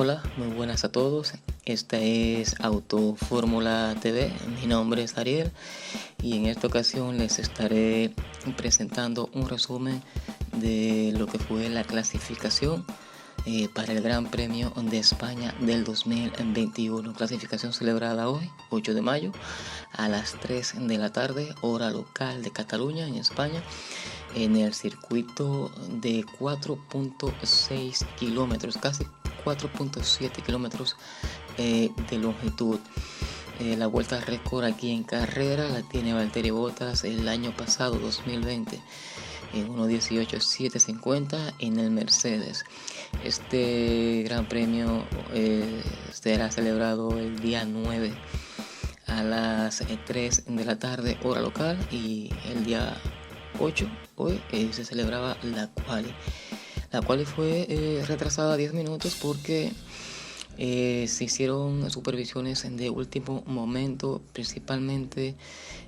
Hola, muy buenas a todos. Esta es Auto Fórmula TV. Mi nombre es Ariel y en esta ocasión les estaré presentando un resumen de lo que fue la clasificación para el Gran Premio de España del 2021. Clasificación celebrada hoy, 8 de mayo, a las 3 de la tarde, hora local de Cataluña, en España, en el circuito de 4.6 kilómetros, casi 4.7 kilómetros de longitud. La vuelta récord aquí en carrera la tiene Valtteri Bottas el año pasado, 2020, en 1.18.750 en el Mercedes. Este gran premio será celebrado el día 9 a las 3 de la tarde, hora local, y el día 8 hoy se celebraba la quali fue retrasada 10 minutos porque se hicieron supervisiones de último momento, principalmente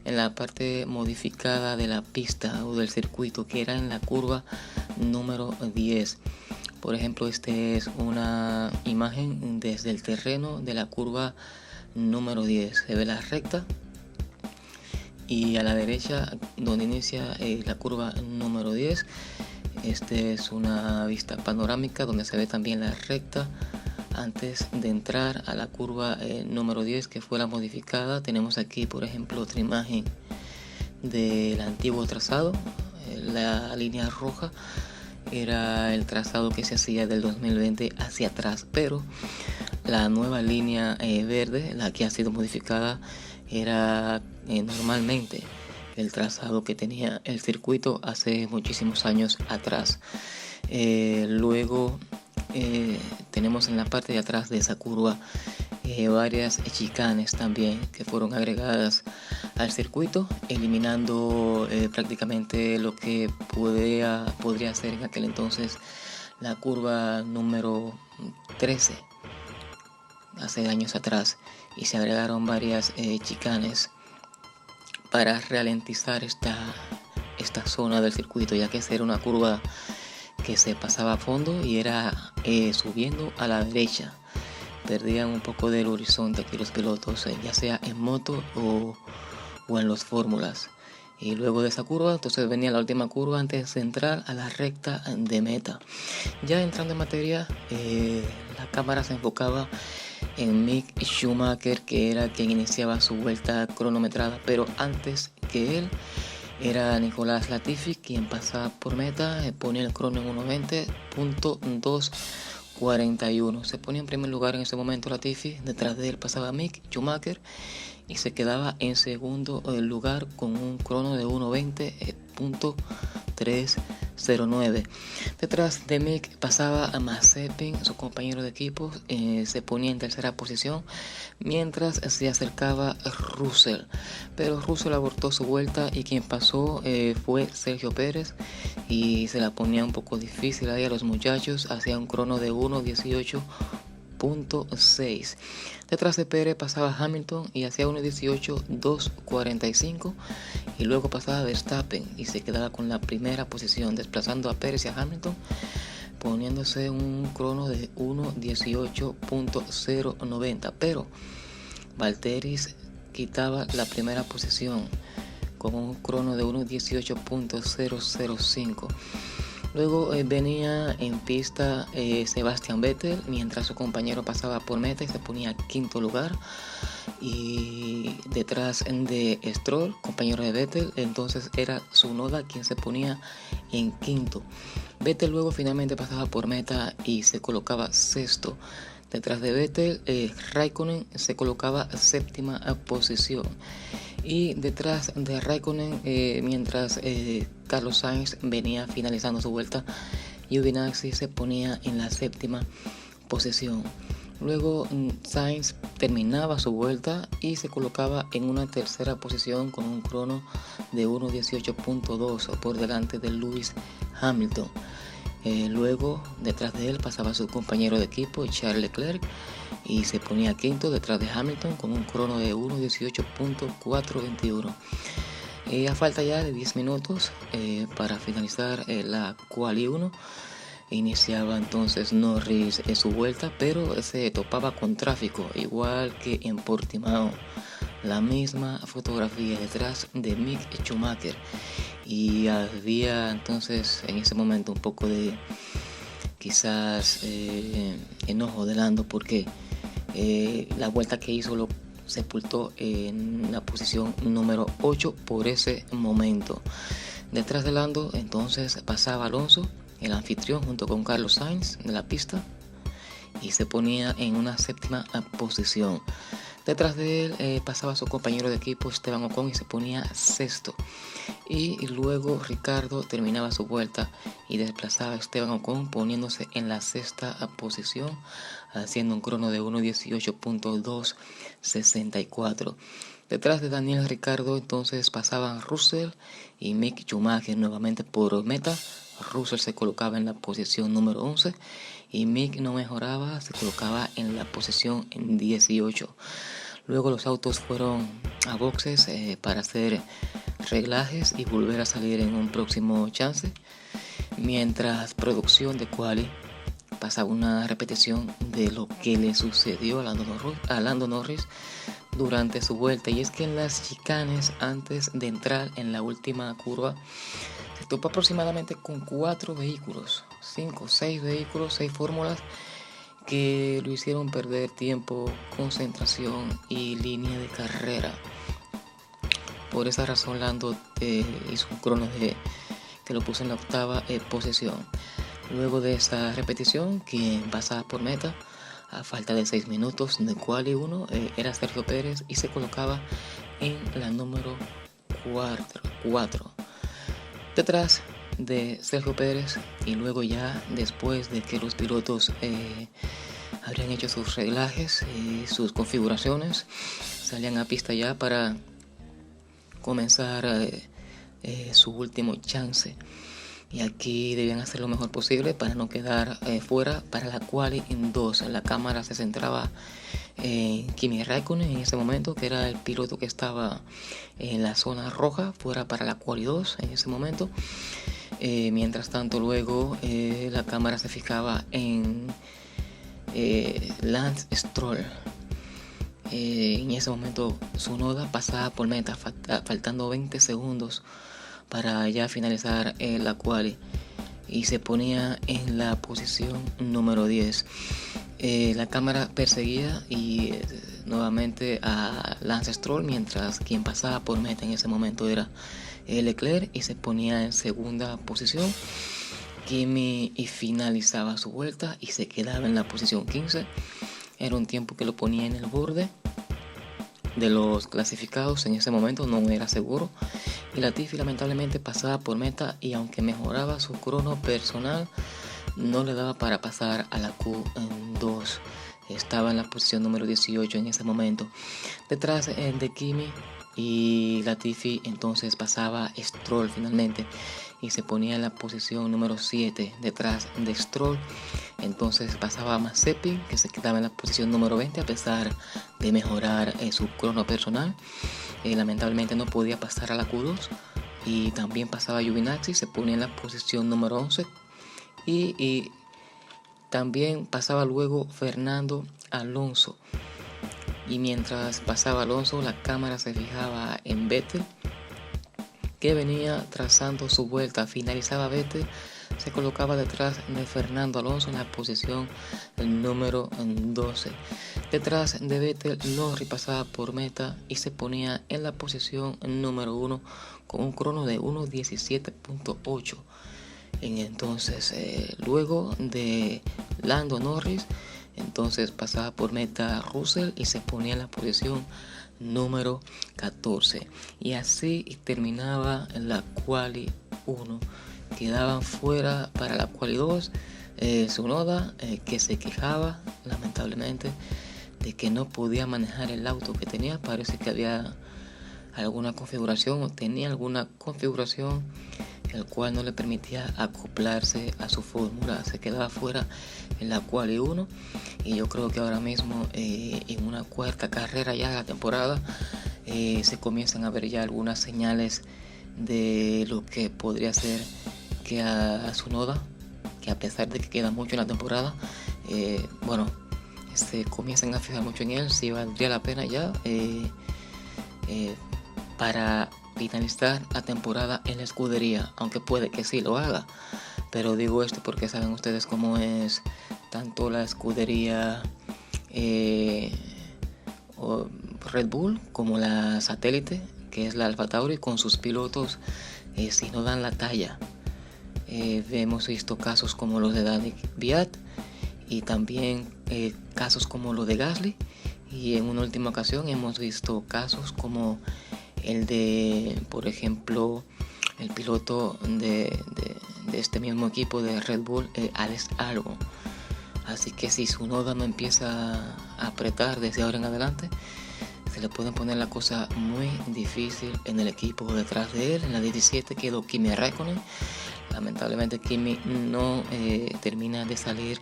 en la parte modificada de la pista o del circuito, que era en la curva número 10. Por ejemplo, esta es una imagen desde el terreno de la curva número 10. Se ve la recta y a la derecha, donde inicia la curva número 10, esta es una vista panorámica donde se ve también la recta antes de entrar a la curva número 10, que fue la modificada. Tenemos aquí, por ejemplo, otra imagen del antiguo trazado. La línea roja era el trazado que se hacía del 2020 hacia atrás, pero la nueva línea verde, la que ha sido modificada, era normalmente el trazado que tenía el circuito hace muchísimos años atrás. Luego tenemos en la parte de atrás de esa curva varias chicanes también que fueron agregadas al circuito, eliminando prácticamente lo que podría ser en aquel entonces la curva número 13 hace años atrás, y se agregaron varias chicanes para ralentizar esta zona del circuito, ya que esa era una curva que se pasaba a fondo y era subiendo a la derecha. Perdían un poco del horizonte aquí los pilotos, ya sea en moto o en los fórmulas. Y luego de esa curva, entonces venía la última curva antes de entrar a la recta de meta. Ya entrando en materia, la cámara se enfocaba en Mick Schumacher, que era quien iniciaba su vuelta cronometrada, pero antes que él era Nicolás Latifi, quien pasaba por meta, ponía el crono en 1.20.241. Se ponía en primer lugar en ese momento Latifi, detrás de él pasaba Mick Schumacher y se quedaba en segundo lugar con un crono de 1.20.309. Detrás de Mick pasaba a Mazepin, su compañero de equipo, se ponía en tercera posición, mientras se acercaba Russell. Pero Russell abortó su vuelta y quien pasó fue Sergio Pérez, y se la ponía un poco difícil ahí a los muchachos, hacía un crono de 1.18.6. Detrás de Pérez pasaba Hamilton y hacía 1.18.245, y luego pasaba Verstappen y se quedaba con la primera posición, desplazando a Pérez y a Hamilton, poniéndose un crono de 1.18.090, pero Valtteri quitaba la primera posición con un crono de 1.18.005. Luego venía en pista Sebastian Vettel, mientras su compañero pasaba por meta y se ponía quinto lugar. Y detrás de Stroll, compañero de Vettel, entonces era Tsunoda quien se ponía en quinto. Vettel luego finalmente pasaba por meta y se colocaba sexto. Detrás de Vettel, Raikkonen se colocaba séptima posición. Y detrás de Raikkonen, mientras Carlos Sainz venía finalizando su vuelta, Giovinazzi se ponía en la séptima posición. Luego Sainz terminaba su vuelta y se colocaba en una tercera posición con un crono de 1.18.2 por delante de Lewis Hamilton. Luego detrás de él pasaba su compañero de equipo Charles Leclerc y se ponía quinto detrás de Hamilton con un crono de 1.18.421. A falta ya de 10 minutos para finalizar la quali 1, iniciaba entonces Norris su vuelta, pero se topaba con tráfico, igual que en Portimao. La misma fotografía detrás de Mick Schumacher, y había entonces en ese momento un poco de quizás enojo de Lando, porque la vuelta que hizo lo sepultó en la posición número 8 por ese momento. Detrás de Lando entonces pasaba Alonso, el anfitrión, junto con Carlos Sainz de la pista, y se ponía en una séptima posición. Detrás de él pasaba su compañero de equipo Esteban Ocon y se ponía sexto. Y luego Ricardo terminaba su vuelta y desplazaba a Esteban Ocon poniéndose en la sexta posición, haciendo un crono de 1:18.264. Detrás de Daniel Ricciardo entonces pasaban Russell y Mick Schumacher nuevamente por meta. Russell se colocaba en la posición número 11 y Mick no mejoraba, se colocaba en la posición 18. Luego los autos fueron a boxes para hacer reglajes y volver a salir en un próximo chance, mientras producción de quali pasaba una repetición de lo que le sucedió a Lando Norris durante su vuelta, y es que en las chicanes, antes de entrar en la última curva, se topó aproximadamente con 4 vehículos, 6 vehículos, 6 fórmulas, que lo hicieron perder tiempo, concentración y línea de carrera. Por esa razón Lando hizo un crono que lo puso en la octava posición. Luego de esta repetición, quien pasaba por meta a falta de 6 minutos de quali 1 era Sergio Pérez, y se colocaba en la número 4 detrás de Sergio Pérez. Y luego, ya después de que los pilotos habrían hecho sus reglajes y sus configuraciones, salían a pista ya para comenzar su último chance, y aquí debían hacer lo mejor posible para no quedar fuera para la quali en 2. La cámara se centraba en Kimi Räikkönen en ese momento, que era el piloto que estaba en la zona roja, fuera para la quali 2 en ese momento. Mientras tanto, luego la cámara se fijaba en Lance Stroll. En ese momento Tsunoda pasaba por meta faltando 20 segundos para ya finalizar la quali, y se ponía en la posición número 10. La cámara perseguía y nuevamente a Lance Stroll, mientras quien pasaba por meta en ese momento era Leclerc, y se ponía en segunda posición. Kimi finalizaba su vuelta y se quedaba en la posición 15. Era un tiempo que lo ponía en el borde de los clasificados. En ese momento no era seguro, y Latifi lamentablemente pasaba por meta, y aunque mejoraba su crono personal, no le daba para pasar a la Q2. Estaba en la posición número 18 en ese momento. Detrás de Kimi y Latifi entonces pasaba Stroll finalmente, y se ponía en la posición número 7 detrás de Stroll. Entonces pasaba Mazepin, que se quedaba en la posición número 20 a pesar de mejorar su crono personal. Lamentablemente no podía pasar a la Q2. Y también pasaba Giovinazzi, se ponía en la posición número 11. Y también pasaba luego Fernando Alonso. Y mientras pasaba Alonso, la cámara se fijaba en Vettel, que venía trazando su vuelta. Finalizaba Vettel, se colocaba detrás de Fernando Alonso en la posición número 12. Detrás de Vettel, Norris pasaba por meta y se ponía en la posición número 1 con un crono de 1:17.8. Entonces, luego de Lando Norris, entonces pasaba por meta Russell y se ponía en la posición número 14. Y así terminaba la quali 1. Quedaban fuera para la quali 2 Tsunoda, que se quejaba lamentablemente de que no podía manejar el auto que tenía. Parece que había alguna configuración, o tenía alguna configuración el cual no le permitía acoplarse a su fórmula. Se quedaba fuera en la quali 1, y yo creo que ahora mismo en una cuarta carrera ya de la temporada se comienzan a ver ya algunas señales de lo que podría ser que a Tsunoda que a pesar de que queda mucho en la temporada, se comienzan a fijar mucho en él, si valdría la pena ya para finalizar la temporada en la escudería, aunque puede que sí lo haga. Pero digo esto porque saben ustedes cómo es tanto la escudería Red Bull como la satélite, que es la Alfa Tauri, con sus pilotos si no dan la talla. Hemos visto casos como los de Daniel Kvyat y también casos como los de Gasly, y en una última ocasión hemos visto casos como el de, por ejemplo, el piloto de este mismo equipo de Red Bull, Alex Albon. Así que si su noda no empieza a apretar desde ahora en adelante, se le pueden poner la cosa muy difícil en el equipo. Detrás de él, en la 17, quedó Kimi Räikkönen. Lamentablemente Kimi no termina de salir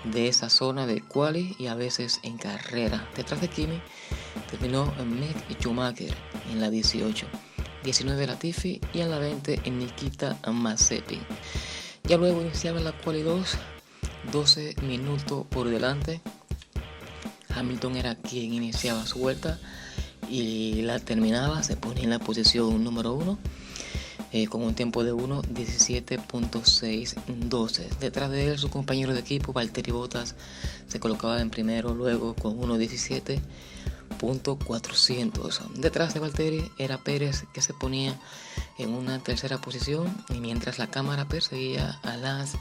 de esa zona de quali y a veces en carrera. Detrás de Kimi terminó Mick Schumacher en la 18, 19 Latifi y en la 20 Nikita Mazepin. Ya luego iniciaba la quali 2, 12 minutos por delante. Hamilton era quien iniciaba su vuelta y la terminaba, se ponía en la posición número 1 con un tiempo de 1:17.612. Detrás de él su compañero de equipo Valtteri Bottas se colocaba en primero, luego con 1:17.400. Detrás de Valtteri era Pérez, que se ponía en una tercera posición, y mientras la cámara perseguía a Lance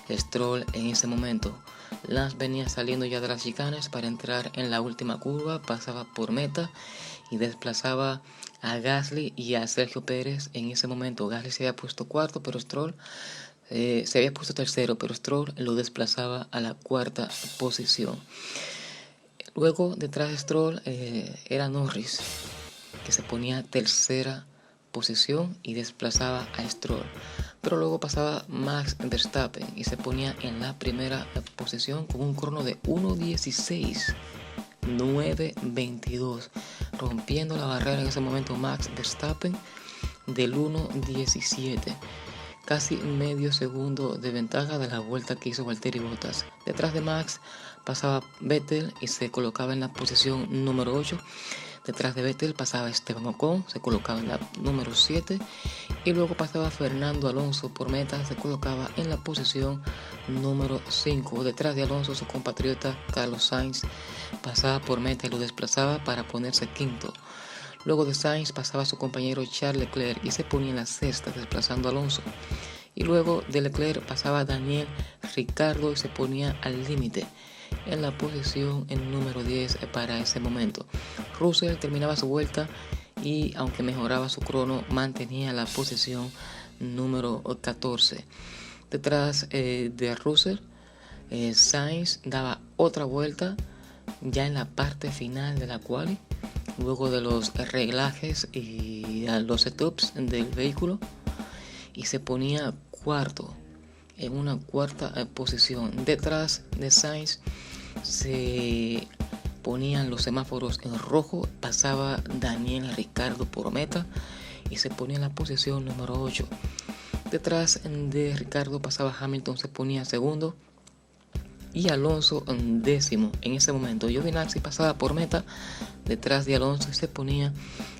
Stroll en ese momento. Lance venía saliendo ya de las chicanes para entrar en la última curva, pasaba por meta y desplazaba a Gasly y a Sergio Pérez. En ese momento Gasly se había puesto cuarto, pero Stroll se había puesto tercero, pero Stroll lo desplazaba a la cuarta posición. Luego detrás de Stroll era Norris, que se ponía tercera posición y desplazaba a Stroll. Pero luego pasaba Max Verstappen y se ponía en la primera posición con un crono de 1:16.922, rompiendo la barrera en ese momento Max Verstappen del 1:17, casi medio segundo de ventaja de la vuelta que hizo Valtteri Bottas. Detrás de Max pasaba Vettel y se colocaba en la posición número 8. Detrás de Vettel pasaba Esteban Ocon, se colocaba en la número 7, y luego pasaba Fernando Alonso por meta, se colocaba en la posición número 5. Detrás de Alonso su compatriota Carlos Sainz pasaba por meta y lo desplazaba para ponerse quinto. Luego de Sainz pasaba su compañero Charles Leclerc y se ponía en la sexta, desplazando a Alonso. Y luego de Leclerc pasaba Daniel Ricciardo y se ponía al límite en la posición en número 10 para ese momento. Russell terminaba su vuelta y, aunque mejoraba su crono, mantenía la posición número 14. Detrás de Russell, Sainz daba otra vuelta ya en la parte final de la quali, luego de los reglajes y los setups del vehículo, y se ponía cuarto, en una cuarta posición. Detrás de Sainz se ponían los semáforos en rojo, pasaba Daniel Ricciardo por meta y se ponía en la posición número 8. Detrás de Ricciardo pasaba Hamilton, se ponía segundo, y Alonso en décimo. En ese momento Giovinazzi pasaba por meta detrás de Alonso y se ponía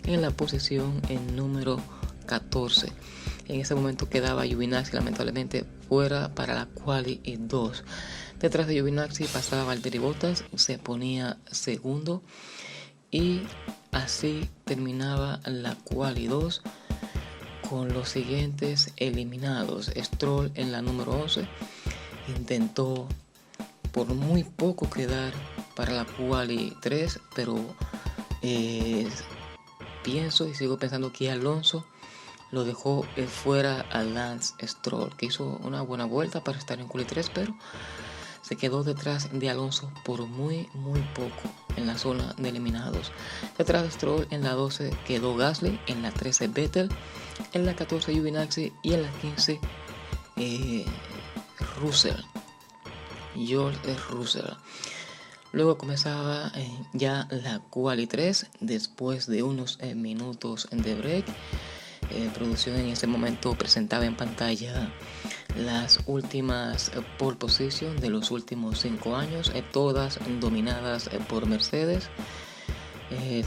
en la posición en número 14. En ese momento quedaba Giovinazzi lamentablemente fuera para la quali 2. Detrás de Giovinazzi pasaba Valtteri Bottas, se ponía segundo, y así terminaba la quali 2 con los siguientes eliminados. Stroll en la número 11 intentó por muy poco quedar para la quali 3, pero pienso y sigo pensando que Alonso lo dejó fuera a Lance Stroll, que hizo una buena vuelta para estar en quali 3, pero se quedó detrás de Alonso por muy poco en la zona de eliminados. Detrás de Stroll en la 12 quedó Gasly, en la 13 Vettel, en la 14 Giovinazzi y en la 15 George Russell. Luego comenzaba ya la quali 3 después de unos minutos de break. Producción en ese momento presentaba en pantalla las últimas pole position de los últimos 5 años, todas dominadas por Mercedes.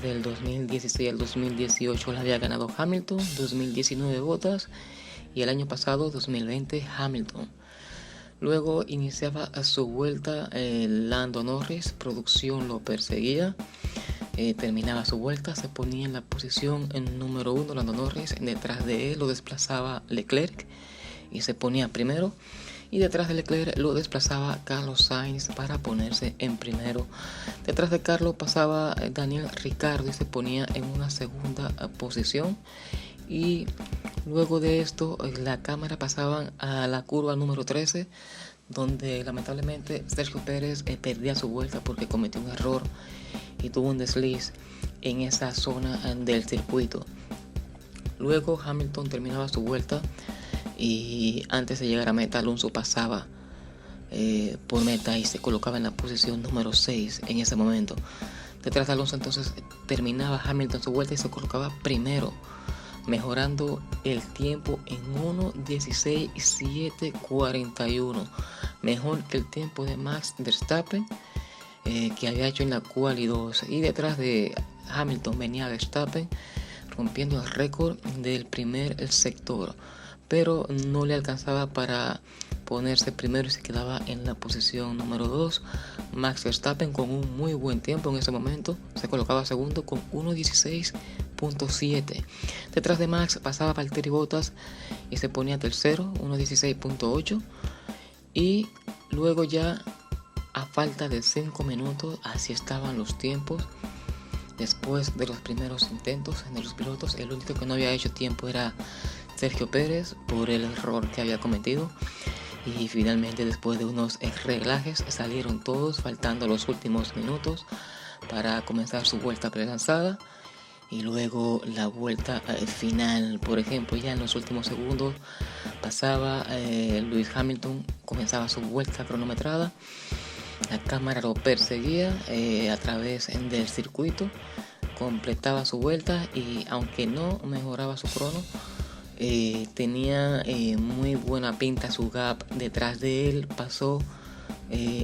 Del 2016 al 2018 la había ganado Hamilton, 2019 Bottas y el año pasado, 2020, Hamilton. Luego iniciaba su vuelta Lando Norris, producción lo perseguía. Terminaba su vuelta, se ponía en la posición número 1 Lando Norris, detrás de él lo desplazaba Leclerc y se ponía primero, y detrás de Leclerc lo desplazaba Carlos Sainz para ponerse en primero. Detrás de Carlos pasaba Daniel Ricciardo y se ponía en una segunda posición, y luego de esto la cámara pasaba a la curva número 13, donde lamentablemente Sergio Pérez perdía su vuelta porque cometió un error y tuvo un desliz en esa zona del circuito. Luego Hamilton terminaba su vuelta y antes de llegar a meta Alonso pasaba por meta y se colocaba en la posición número 6 en ese momento. Detrás de Alonso entonces terminaba Hamilton su vuelta y se colocaba primero, mejorando el tiempo en 1:16.741, mejor que el tiempo de Max Verstappen que había hecho en la quali 2. Y detrás de Hamilton venía Verstappen rompiendo el récord del primer sector, pero no le alcanzaba para ponerse primero y se quedaba en la posición número 2. Max Verstappen con un muy buen tiempo en ese momento se colocaba segundo con 1:16.7. Detrás de Max pasaba Valtteri Bottas y se ponía tercero, 1:16.8. Y luego ya a falta de 5 minutos, así estaban los tiempos. Después de los primeros intentos de los pilotos, el único que no había hecho tiempo era Sergio Pérez por el error que había cometido. Y finalmente, después de unos reglajes, salieron todos faltando los últimos minutos para comenzar su vuelta prelanzada. Y luego la vuelta final, por ejemplo, ya en los últimos segundos pasaba Lewis Hamilton, comenzaba su vuelta cronometrada. La cámara lo perseguía a través del circuito, completaba su vuelta y aunque no mejoraba su crono, tenía muy buena pinta su gap. Detrás de él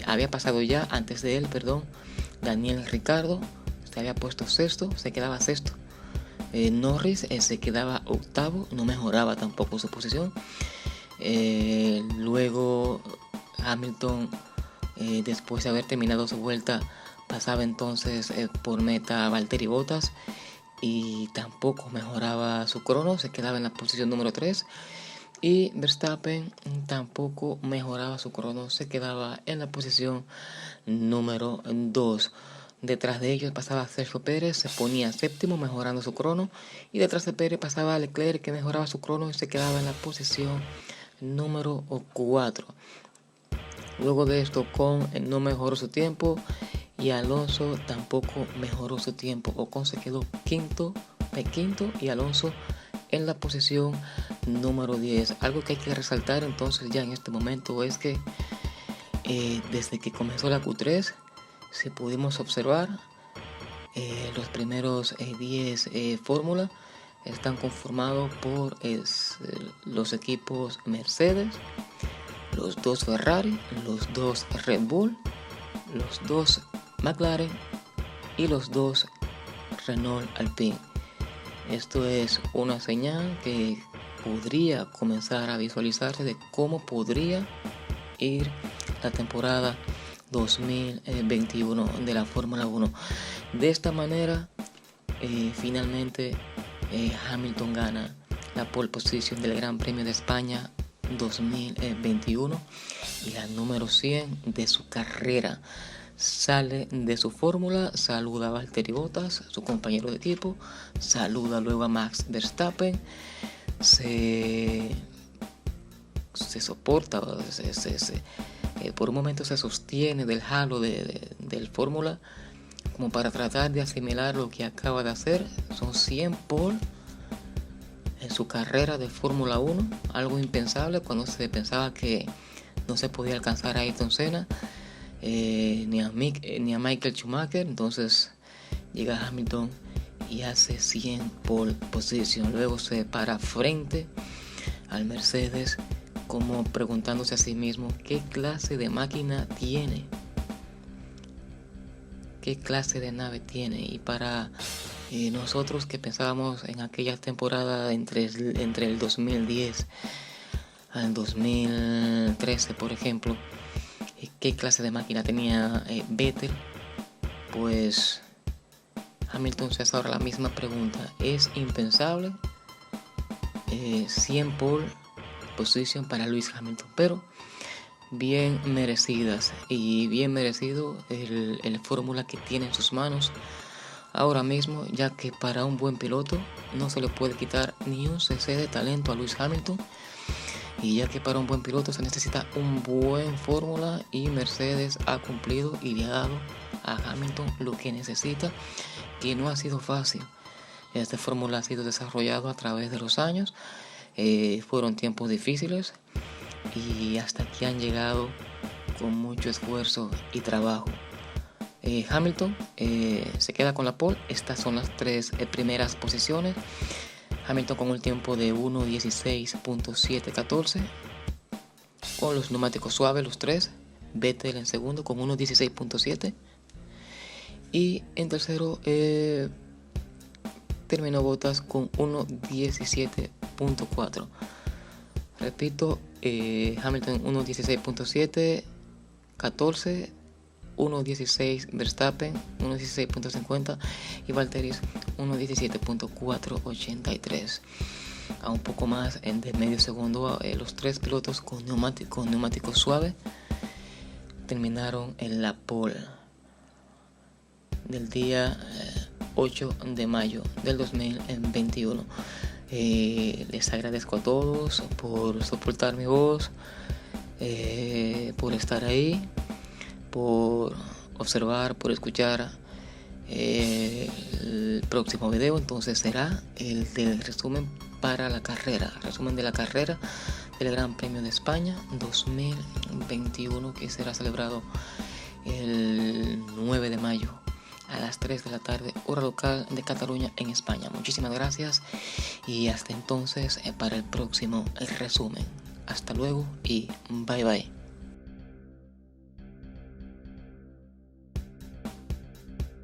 había pasado ya, antes de él, Daniel Ricciardo, se había puesto sexto, se quedaba sexto. Norris se quedaba octavo, no mejoraba tampoco su posición. Luego Hamilton, después de haber terminado su vuelta, pasaba entonces por meta a Valtteri Bottas y tampoco mejoraba su crono, se quedaba en la posición número 3. Y Verstappen tampoco mejoraba su crono, se quedaba en la posición número 2. Detrás de ellos pasaba Sergio Pérez, se ponía séptimo mejorando su crono, y detrás de Pérez pasaba Leclerc, que mejoraba su crono y se quedaba en la posición número 4. Luego de esto, Ocon no mejoró su tiempo y Alonso tampoco mejoró su tiempo. Ocon se quedó quinto y Alonso en la posición número 10. Algo que hay que resaltar entonces ya en este momento es que desde que comenzó la Q3, si pudimos observar, los primeros 10 fórmulas están conformados por los equipos Mercedes, los 2 Ferrari, los 2 Red Bull, los 2 McLaren y los 2 Renault Alpine. Esto es una señal que podría comenzar a visualizarse de cómo podría ir la temporada 2021 de la Fórmula 1. De esta manera, finalmente Hamilton gana la pole position del Gran Premio de España 2021 y la número 100 de su carrera. Sale de su fórmula, saluda a Valtteri Bottas, su compañero de equipo, saluda luego a Max Verstappen, se soporta, por un momento se sostiene del halo del fórmula como para tratar de asimilar lo que acaba de hacer. Son 100 pole en su carrera de Fórmula 1, algo impensable cuando se pensaba que no se podía alcanzar a Ayrton Senna ni a Michael Schumacher. Entonces llega Hamilton y hace 100 pole position. Luego se para frente al Mercedes como preguntándose a sí mismo qué clase de máquina tiene, qué clase de nave tiene. Y para nosotros que pensábamos en aquella temporada entre el 2010 al 2013, por ejemplo, qué clase de máquina tenía Vettel, pues Hamilton se hace ahora la misma pregunta. Es impensable 100 pole position para Lewis Hamilton, pero bien merecidas y bien merecido el fórmula que tiene en sus manos ahora mismo, ya que para un buen piloto no se le puede quitar ni un cc de talento a Lewis Hamilton, y ya que para un buen piloto se necesita un buen fórmula, y Mercedes ha cumplido y le ha dado a Hamilton lo que necesita, que no ha sido fácil. Esta fórmula ha sido desarrollado a través de los años, fueron tiempos difíciles y hasta aquí han llegado con mucho esfuerzo y trabajo. Hamilton se queda con la pole. Estas son las tres primeras posiciones. Hamilton con un tiempo de 1.16.714 con los neumáticos suaves, los tres. Vettel en segundo con 1.16.7, y en tercero terminó Bottas con 1.17.4. Repito, Hamilton 1.16.7, 14, 1.16 Verstappen, 1.16.50 y Valtteri 1.17.483. A un poco más de medio segundo, los tres pilotos con neumáticos suaves terminaron en la pole del día 8 de mayo del 2021. Les agradezco a todos por soportar mi voz, por estar ahí, por observar, por escuchar. El próximo video entonces será el del resumen para la carrera, resumen de la carrera del Gran Premio de España 2021, que será celebrado el 9 de mayo a las 3 de la tarde, hora local de Cataluña, en España. Muchísimas gracias y hasta entonces para el próximo resumen. Hasta luego y bye bye.